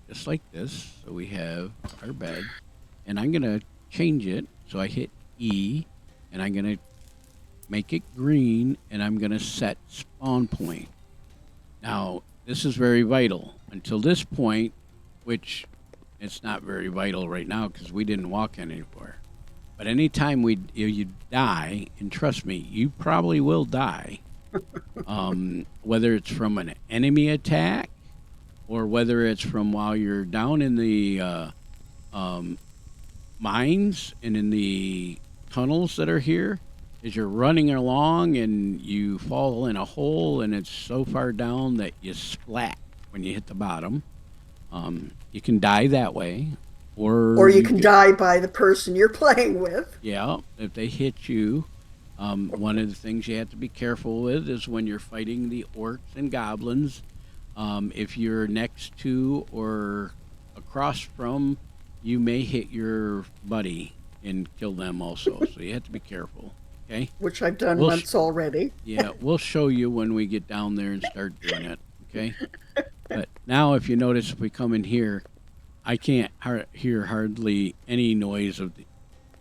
Just like this. So we have our bed. And I'm going to change it. So I hit E and I'm going to make it green, and I'm going to set spawn point. Now, this is very vital. Until this point, which it's not very vital right now because we didn't walk anywhere. But anytime you die, and trust me, you probably will die, whether it's from an enemy attack or whether it's from while you're down in the mines and in the tunnels that are here, as you're running along and you fall in a hole and it's so far down that you splat when you hit the bottom. You can die that way. Or you can die by the person you're playing with. Yeah, if they hit you. One of the things you have to be careful with is when you're fighting the orcs and goblins, if you're next to or across from, you may hit your buddy and kill them also. So you have to be careful, okay? Which I've done once already. Yeah, we'll show you when we get down there and start doing it, okay? But now if you notice, if we come in here, I can't hear hardly any noise of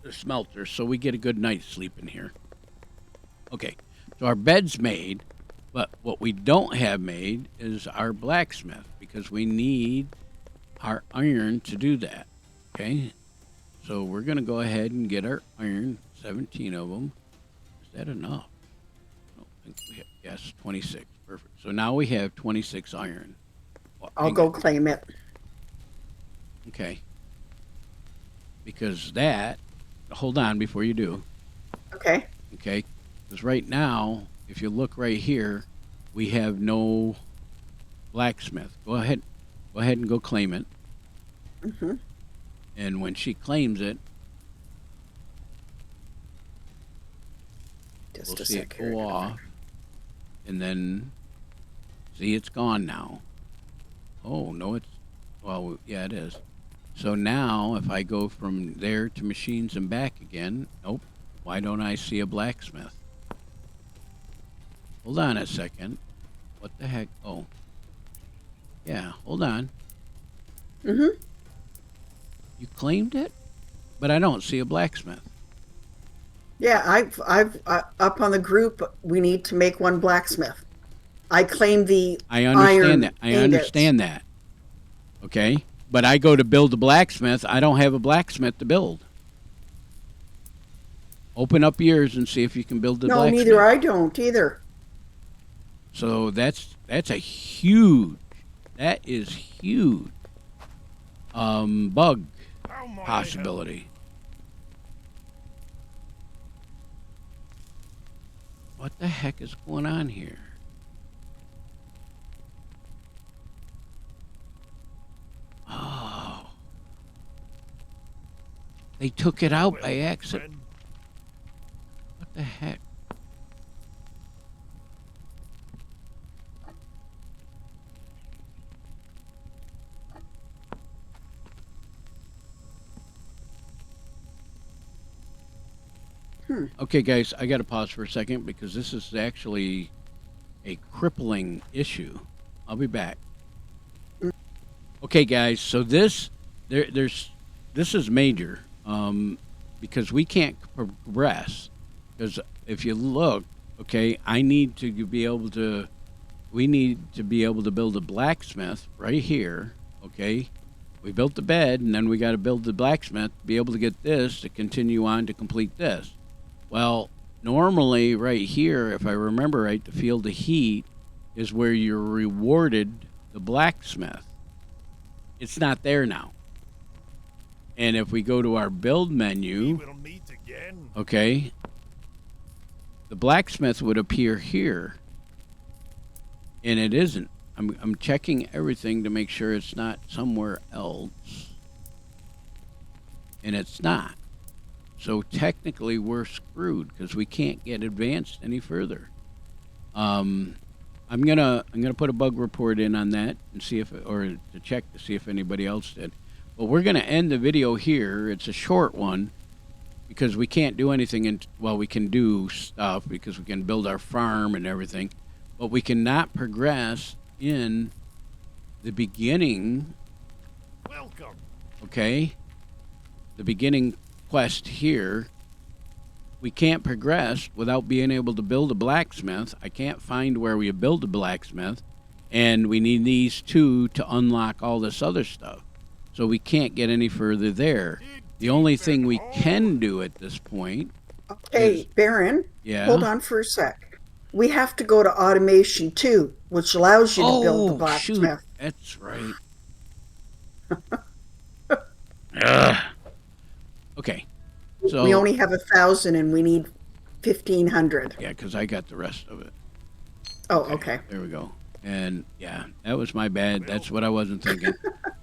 the smelter, so we get a good night's sleep in here. Okay, so our bed's made, but what we don't have made is our blacksmith, because we need our iron to do that, okay? So we're going to go ahead and get our iron, 17 of them. Is that enough? I don't think we have, yes, 26, perfect. So now we have 26 iron. Well, I'll go claim it. Okay. Because that, hold on before you do. Okay. Okay. Because right now, if you look right here, we have no blacksmith. Go ahead and go claim it. Mm-hmm. And when she claims it, Just we'll a see it sec go here. off. And then, see, it's gone now. Oh, no, it's, well, yeah, it is. So now, if I go from there to machines and back again, nope. Why don't I see a blacksmith? Hold on a second. What the heck? Oh. Yeah, hold on. Mm-hmm. You claimed it? But I don't see a blacksmith. Yeah, I've up on the group. We need to make one blacksmith. I claimed the I understand iron that. I ingots. understand that. Okay? But I go to build a blacksmith. I don't have a blacksmith to build. Open up yours and see if you can build the No, blacksmith. neither I don't either. So that's a huge, that is huge bug How might I possibility. What the heck is going on here? Oh. They took it out help? by Well, accident. friend, What the heck? Okay, guys, I got to pause for a second because this is actually a crippling issue. I'll be back. Okay, guys, so this is major because we can't progress. Because if you look, okay, we need to be able to build a blacksmith right here. Okay, we built the bed, and then we got to build the blacksmith to be able to get this to continue on to complete this. Well, normally right here, if I remember right, the field of heat is where you're rewarded the blacksmith. It's not there now. And if we go to our build we menu, will meet again. okay, the blacksmith would appear here. And it isn't. I'm checking everything to make sure it's not somewhere else. And it's not. So technically we're screwed because we can't get advanced any further. I'm gonna put a bug report in on that and see if, or to check to see if anybody else did. But we're gonna end the video here. It's a short one because we can't do anything. Well, we can do stuff because we can build our farm and everything, but we cannot progress in the beginning. Welcome. Okay, the beginning quest here, we can't progress without being able to build a blacksmith. I can't find where we build a blacksmith, and we need these two to unlock all this other stuff. So we can't get any further there. The only thing we can do at this point Okay, is, Baron, yeah. hold on for a sec. We have to go to automation 2, which allows you to build the Oh, shoot. blacksmith. That's right. Ugh. Okay. So, We only have 1,000 and we need 1,500. yeah, because I got the rest of it. Oh, okay. There we go. And yeah, that was my bad. That's what I wasn't thinking.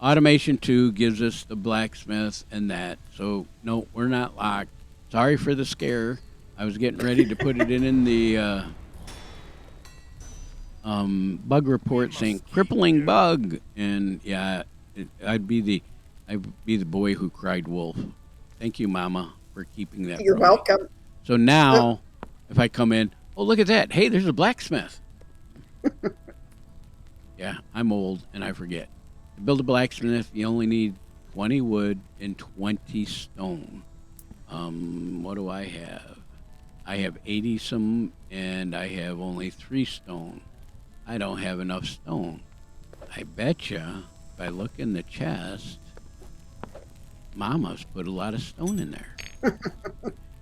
Automation 2 gives us the blacksmith and that. So, no, we're not locked. Sorry for the scare. I was getting ready to put it in the bug report saying crippling bug. And yeah, I'd be the boy who cried wolf. Thank you, Mama, for keeping that. You're from me. welcome. So now, if I come in, oh, look at that. Hey, there's a blacksmith. Yeah, I'm old and I forget. To build a blacksmith, you only need 20 wood and 20 stone. What do I have? I have 80 some and I have only 3 stone. I don't have enough stone. I betcha if I look in the chest, Mama's put a lot of stone in there.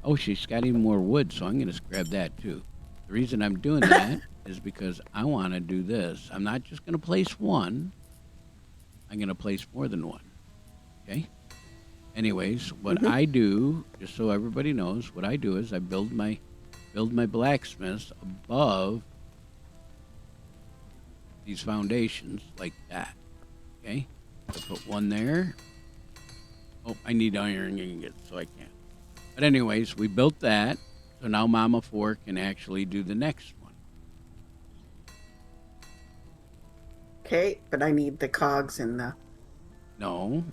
Oh, she's got even more wood, so I'm going to grab that too. The reason I'm doing that is because I want to do this. I'm not just going to place one. I'm going to place more than one. Okay? Anyways, what I do, just so everybody knows, what I do is I build my blacksmiths above these foundations like that. Okay? I put one there. Oh, I need iron ingots, so I can't. But anyways, we built that. So now Mamaforrrrr can actually do the next one. Okay, but I need the cogs in the... No.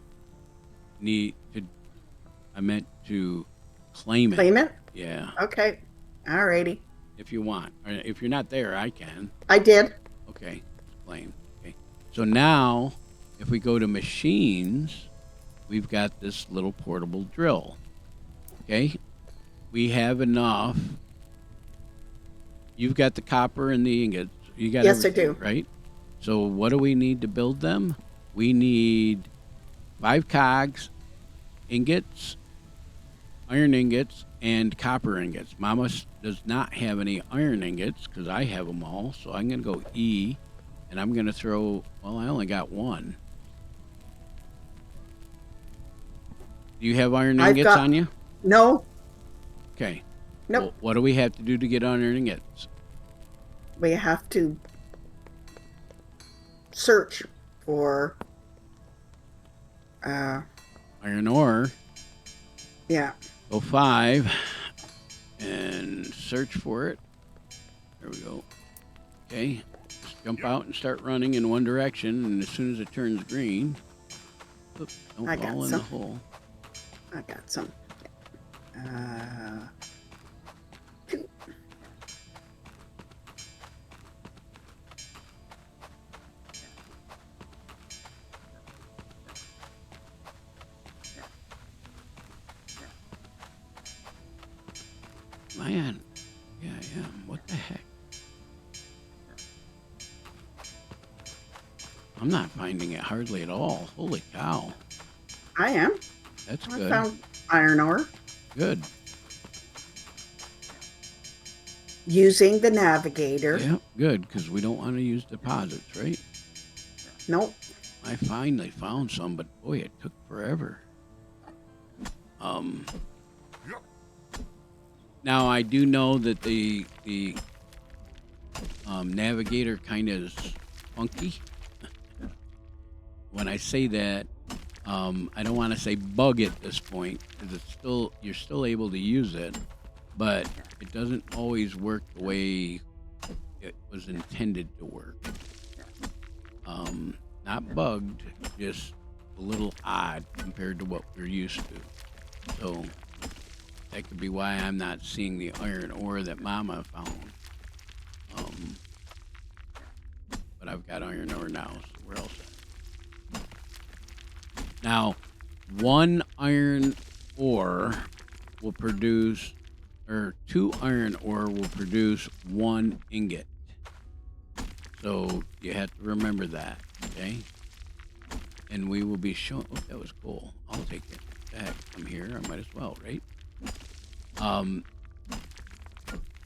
I meant to claim it. Claim it? Yeah. Okay. Alrighty. If you want. Or if you're not there, I can. I did. Okay. Claim. Okay. So now, if we go to machines, we've got this little portable drill. Okay. We have enough. You've got the copper and the ingots. You got Yes, I everything, do. right? So what do we need to build them? We need 5 cogs, ingots, iron ingots, and copper ingots. Mama does not have any iron ingots because I have them all. So I'm going to go E, and I'm going to throw, well, I only got one. Do you have iron ingots on you? No. Okay. Nope. Well, what do we have to do to get iron ingots? We have to search for Iron ore. yeah. Go 5 and search for it. There we go. Okay. Just jump out and start running in one direction, and as soon as it turns green, oops, don't I got fall in some. the hole. I got some. Man, yeah, I am. What the heck? I'm not finding it hardly at all. Holy cow. I am. That's I good. found iron ore Good. using the Navigator. Yeah, good, because we don't want to use deposits, right? Nope. I finally found some, but boy, it took forever. Now I do know that the Navigator kind of is funky. When I say that, I don't want to say bug at this point because you're still able to use it, but it doesn't always work the way it was intended to work. Not bugged, just a little odd compared to what we're used to. So that could be why I'm not seeing the iron ore that Mama found. But I've got iron ore now, so we're all set. Now, 1 iron ore will produce, or 2 iron ore will produce 1 ingot. So you have to remember that, okay? and we will be showing. Oh, that was cool. I'll take it back from here. I might as well, right?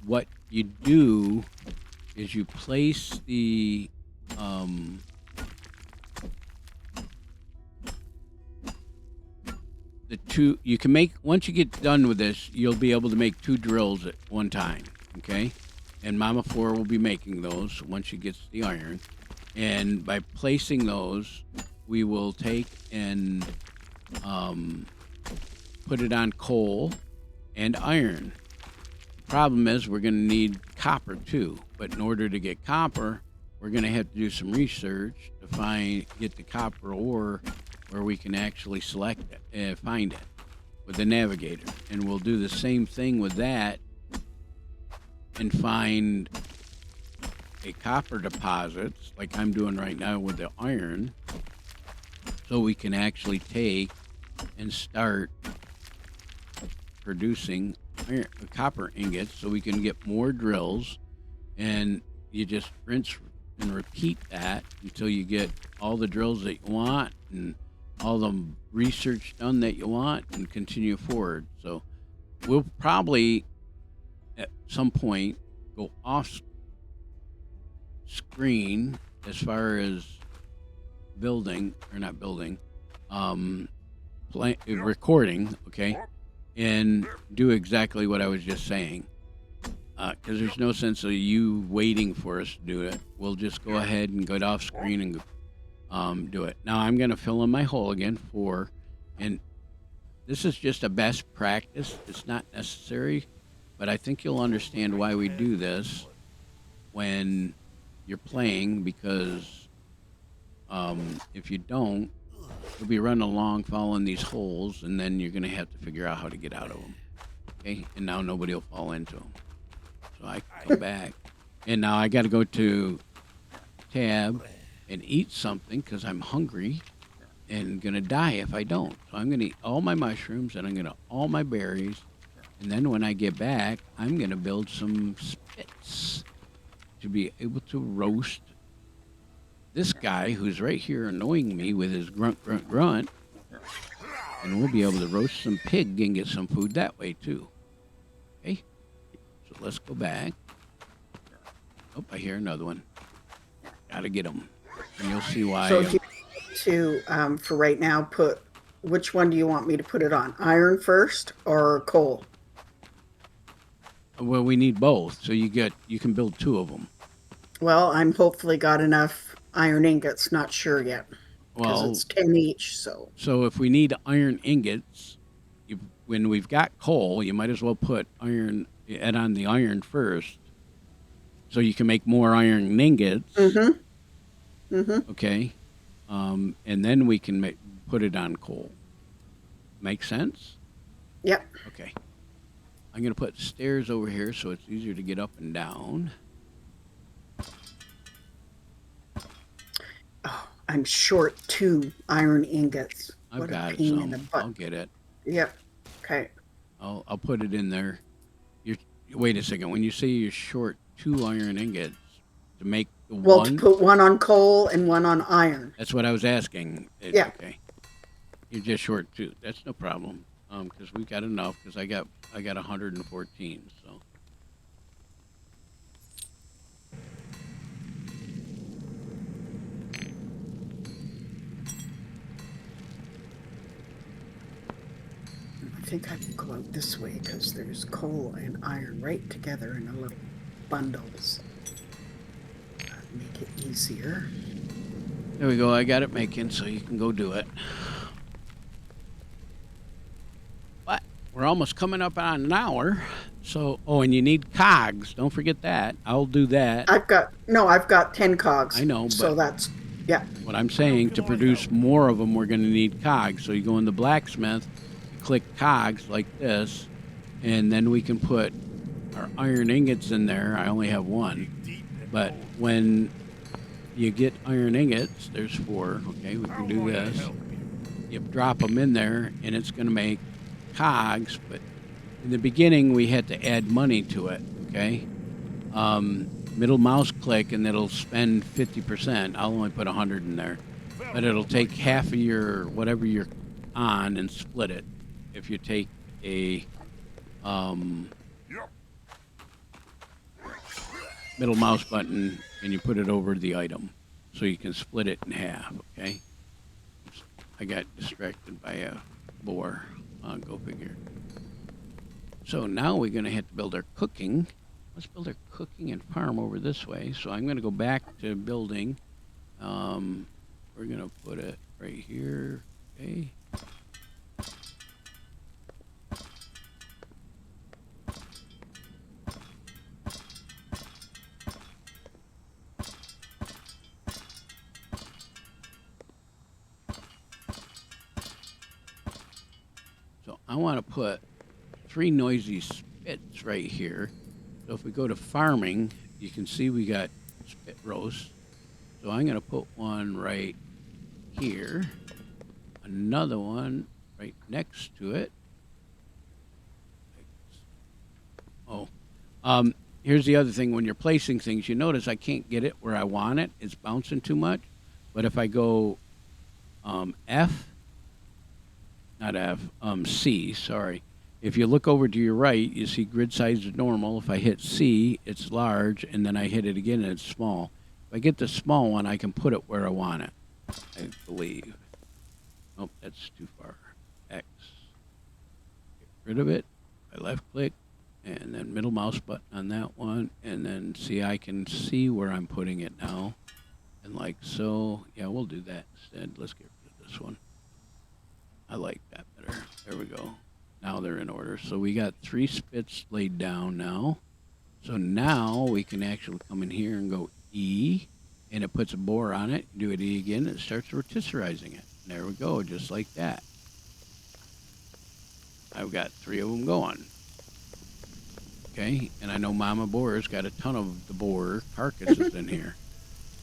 What you do is you place the two. You can make, once you get done with this, you'll be able to make 2 drills at one time. Okay, and Mamaforrrrr will be making those once she gets the iron. And by placing those, we will take and put it on coal and iron. The problem is we're going to need copper too. But in order to get copper, we're going to have to do some research to get the copper ore where we can actually select it, find it with the Navigator. And we'll do the same thing with that and find a copper deposits like I'm doing right now with the iron, so we can actually take and start producing copper ingots so we can get more drills. And you just rinse and repeat that until you get all the drills that you want and all the research done that you want, and continue forward. So we'll probably at some point go off screen as far as building, or not building, recording, okay, and do exactly what I was just saying, because there's no sense of you waiting for us to do it. We'll just go ahead and go off screen and do it. Now I'm going to fill in my hole again and this is just a best practice. It's not necessary, but I think you'll understand why we do this when you're playing, because if you don't, you'll be running along following these holes, and then you're going to have to figure out how to get out of them. Okay, and now nobody will fall into them. So I can come back, and now I got to go to tab and eat something because I'm hungry and gonna die if I don't. So I'm gonna eat all my mushrooms and I'm gonna all my berries, and then when I get back, I'm gonna build some spits to be able to roast this guy who's right here annoying me with his grunt, grunt, grunt. And we'll be able to roast some pig and get some food that way too. Okay? So let's go back. Oh, I hear another one. Gotta get him. And you'll see why. So for right now, which one do you want me to put it on? Iron first or coal? Well, we need both. So you can build 2 of them. Well, I'm hopefully got enough iron ingots. Not sure yet. Well, it's 10 each. So if we need iron ingots, when we've got coal, you might as well add on the iron first, so you can make more iron ingots. Mm-hmm. Mm-hmm. Okay, and then we can put it on coal. Make sense? Yep. Okay. I'm gonna put stairs over here so it's easier to get up and down. Oh, I'm short 2 iron ingots. I've got some. I'll get it. Yep. Okay. I'll put it in there. Wait a second. When you say you're short 2 iron ingots to make the one, to put one on coal and one on iron. That's what I was asking. Yeah. Okay. You're just short 2. That's no problem. Because we've got enough. Because I got 114. So. I think I can go out this way because there's coal and iron right together in a little bundles. Make it easier. There we go. I got it making, so you can go do it. But we're almost coming up on an hour. So, and you need cogs. Don't forget that. I'll do that. I've got 10 cogs. I know, but so that's, yeah. What I'm saying, to produce more of them, we're going to need cogs. So you go in the blacksmith, click cogs like this, and then we can put our iron ingots in there. I only have 1. But when you get iron ingots, there's 4. Okay, we can do this. You drop them in there, and it's going to make cogs. But in the beginning, we had to add money to it. Okay, middle mouse click, and it'll spend 50%. I'll only put 100 in there. but it'll take half of your whatever you're on and split it. If you take a middle mouse button and you put it over the item, so you can split it in half. Okay. I got distracted by a boar. Go figure. So now we're gonna have to build our cooking. Let's build our cooking and farm over this way. So I'm gonna go back to building. We're gonna put it right here. Okay. So I want to put 3 noisy spits right here. So if we go to farming, you can see we got spit roast. So I'm going to put one right here, another one right next to it. Oh, here's the other thing. When you're placing things, you notice I can't get it where I want it. It's bouncing too much. But if I go C, sorry. If you look over to your right, you see grid size is normal. If I hit C, it's large, and then I hit it again, and it's small. If I get the small one, I can put it where I want it, I believe. Oh, that's too far. X. Get rid of it. I left click, and then middle mouse button on that one, and then see, I can see where I'm putting it now. And like so, yeah, we'll do that instead. Let's get rid of this one. I like that better. There we go. Now they're in order. So we got 3 spits laid down now. So now we can actually come in here and go E, and it puts a bore on it. Do it E again, and it starts rotisserizing it. And there we go, just like that. I've got 3 of them going. Okay, and I know Mama Boar's got a ton of the boar carcasses in here.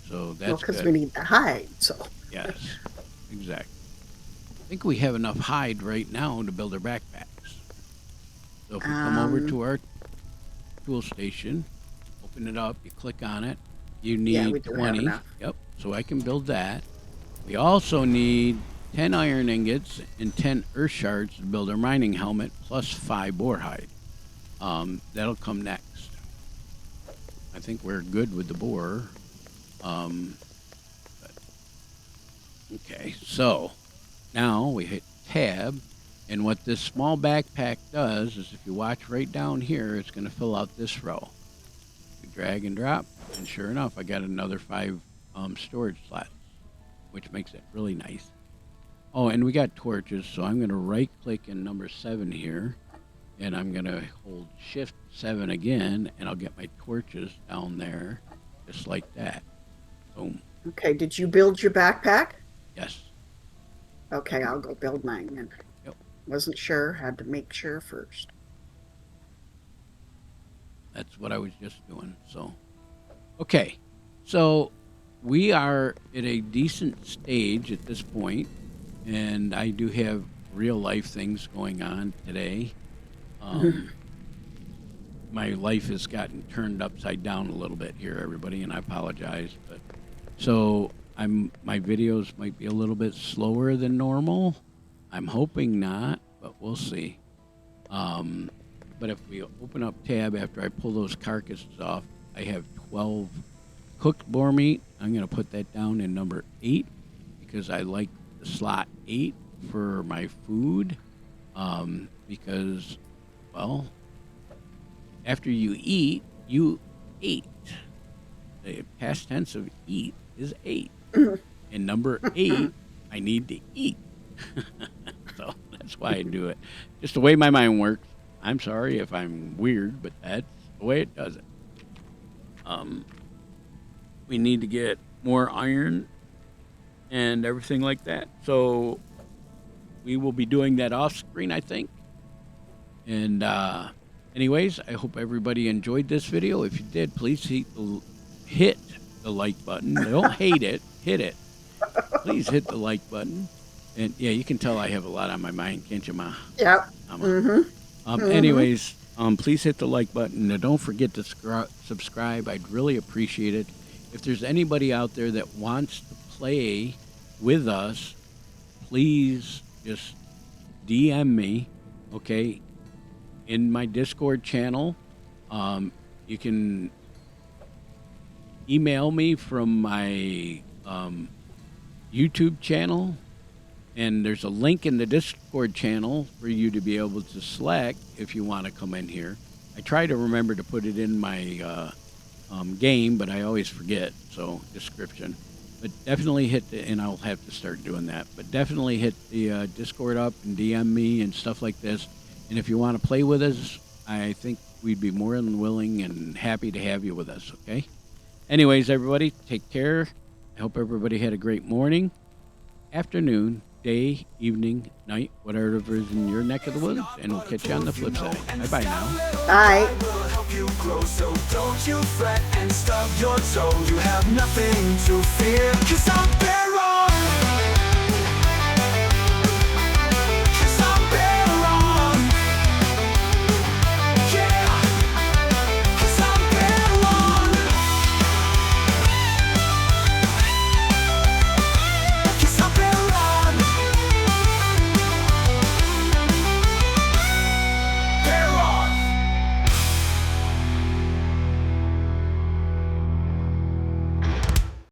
So that's because good. we need the hide, so. Yes, exactly. I think we have enough hide right now to build our backpacks. So if we come over to our tool station, open it up, you click on it, you need we do have 20. enough. Yep, so I can build that. We also need 10 iron ingots and 10 earth shards to build our mining helmet, plus 5 boar hide. That'll come next. I think we're good with the boar. Okay, so now we hit tab, and what this small backpack does is if you watch right down here, it's going to fill out this row. You drag and drop, and sure enough, I got another 5 storage slots, which makes it really nice. Oh, and we got torches, so I'm going to right click in number 7 here, and I'm going to hold shift 7 again, and I'll get my torches down there, just like that. Boom. Okay, did you build your backpack? Yes. Okay, I'll go build mine then. Yep. Wasn't sure, had to make sure first. That's what I was just doing. So, okay. So we are at a decent stage at this point, and I do have real life things going on today. My life has gotten turned upside down a little bit here, everybody, and I apologize. But so my videos might be a little bit slower than normal. I'm hoping not, but we'll see. But if we open up tab after I pull those carcasses off, I have 12 cooked boar meat. I'm going to put that down in number 8 because I like the slot 8 for my food. Because, well, after you eat, you ate. The past tense of eat is 8. And number 8, I need to eat. So that's why I do it. Just the way my mind works. I'm sorry if I'm weird, but that's the way it does it. We need to get more iron and everything like that. So we will be doing that off screen, I think. And anyways, I hope everybody enjoyed this video. If you did, please hit the like button. Don't hate it. Hit it. Please hit the like button. And yeah, you can tell I have a lot on my mind, can't you, Ma? Yep. Anyways, please hit the like button. And don't forget to subscribe. I'd really appreciate it. If there's anybody out there that wants to play with us, please just DM me, okay, in my Discord channel. You can email me from my YouTube channel, and there's a link in the Discord channel for you to be able to select if you want to come in here. I try to remember to put it in my game, but I always forget, so description. But definitely hit the, and I'll have to start doing that, but definitely hit the Discord up and DM me and stuff like this. And if you want to play with us, I think we'd be more than willing and happy to have you with us, okay? Anyways, everybody, take care. I hope everybody had a great morning, afternoon, day, evening, night, whatever is in your neck of the woods, and we'll catch you on the flip side. Bye-bye now. Bye. Will help you grow, so don't you fret and stub your toe. You have nothing to fear, 'cause I'm better.